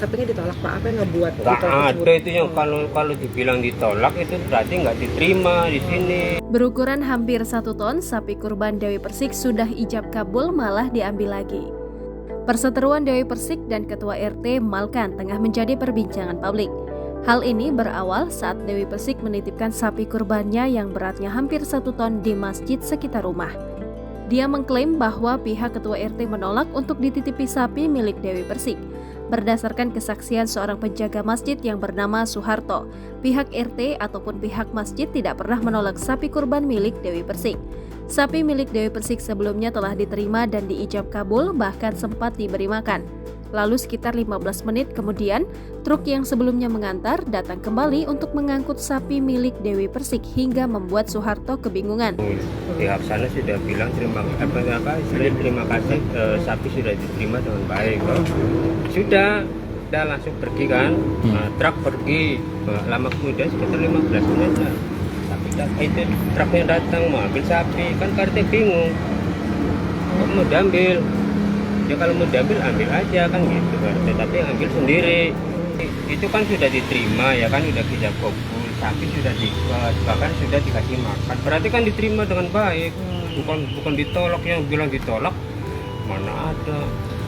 sapinya ditolak Pak? Apa yang ngebuat Nggak ditolak ada tersebut? itu yang kalau dibilang ditolak itu berarti nggak diterima di sini. Berukuran hampir 1 ton, sapi kurban Dewi Persik sudah ijab kabul malah diambil lagi. Perseteruan Dewi Persik dan Ketua RT Malkan tengah menjadi perbincangan publik. Hal ini berawal saat Dewi Persik menitipkan sapi kurbannya yang beratnya hampir 1 ton di masjid sekitar rumah. Dia mengklaim bahwa pihak Ketua RT menolak untuk dititipi sapi milik Dewi Persik. Berdasarkan kesaksian seorang penjaga masjid yang bernama Suharto, pihak RT ataupun pihak masjid tidak pernah menolak sapi kurban milik Dewi Persik. Sapi milik Dewi Persik sebelumnya telah diterima dan diijab kabul, bahkan sempat diberi makan. Lalu sekitar 15 menit kemudian, truk yang sebelumnya mengantar datang kembali untuk mengangkut sapi milik Dewi Persik hingga membuat Suharto kebingungan. Pihak sana sudah bilang terima kasih, sapi sudah diterima dengan baik. Sudah langsung pergi kan, truk pergi, lama kemudian sekitar 15 menit lah. Itu truknya datang mau ambil sapi, kan RT bingung, kok mau diambil? Ya kalau mau diambil ambil aja kan gitu, tapi ambil sendiri. Itu kan sudah diterima ya kan, sudah ijab kabul, sapi sudah bahkan sudah dikasih makan. Berarti kan diterima dengan baik, bukan ditolak. Yang bilang ditolak mana ada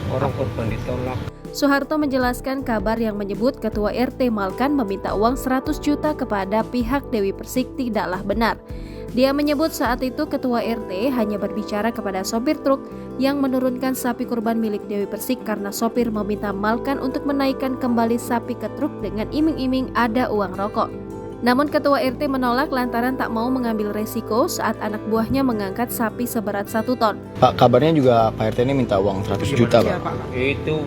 orang korban ditolak. Suharto menjelaskan kabar yang menyebut Ketua RT Malkan meminta uang 100 juta kepada pihak Dewi Persik tidaklah benar. Dia menyebut saat itu Ketua RT hanya berbicara kepada sopir truk yang menurunkan sapi kurban milik Dewi Persik karena sopir meminta Malkan untuk menaikkan kembali sapi ke truk dengan iming-iming ada uang rokok. Namun Ketua RT menolak lantaran tak mau mengambil resiko saat anak buahnya mengangkat sapi seberat 1 ton. Pak, kabarnya juga Pak RT ini minta uang 100 juta Pak. Itu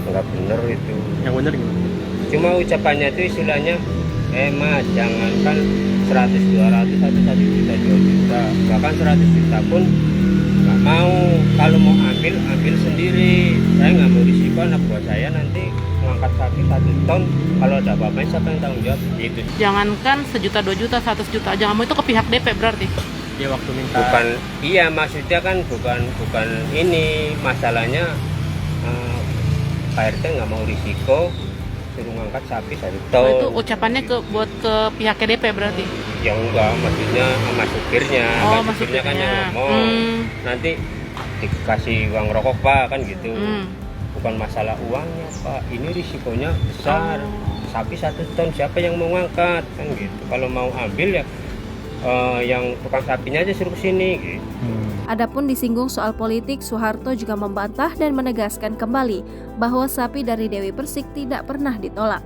nggak bener itu. Yang bener gimana? Cuma ucapannya itu istilahnya, mas jangankan 100, 200, 1 juta, 2 juta, bahkan 100 juta pun nggak mau. Kalau mau ambil sendiri. Saya nggak mau risiko anak buah saya nanti ngangkat sapi 1 ton, kalau ada apa-apa siapa yang tanggung jawab gitu. Jangankan 1 juta, 2 juta, 100 juta aja kamu itu ke pihak DP berarti. Dia waktu minta. Bukan, iya maksudnya kan bukan ini masalahnya. Pak RT nggak mau risiko suruh ngangkat sapi 1 ton. Itu ucapannya buat ke pihak DP berarti. Ya enggak, maksudnya sama supirnya. Oh, Supirnya kan yang supirnya. ngomong. Nanti dikasih uang rokok Pak kan gitu. Bukan masalah uangnya Pak, ini risikonya besar. Sapi 1 ton siapa yang mau ngangkat kan gitu. Kalau mau ambil ya yang tukang sapinya aja suruh kesini gitu. Adapun disinggung soal politik, Suharto juga membantah dan menegaskan kembali bahwa sapi dari Dewi Persik tidak pernah ditolak.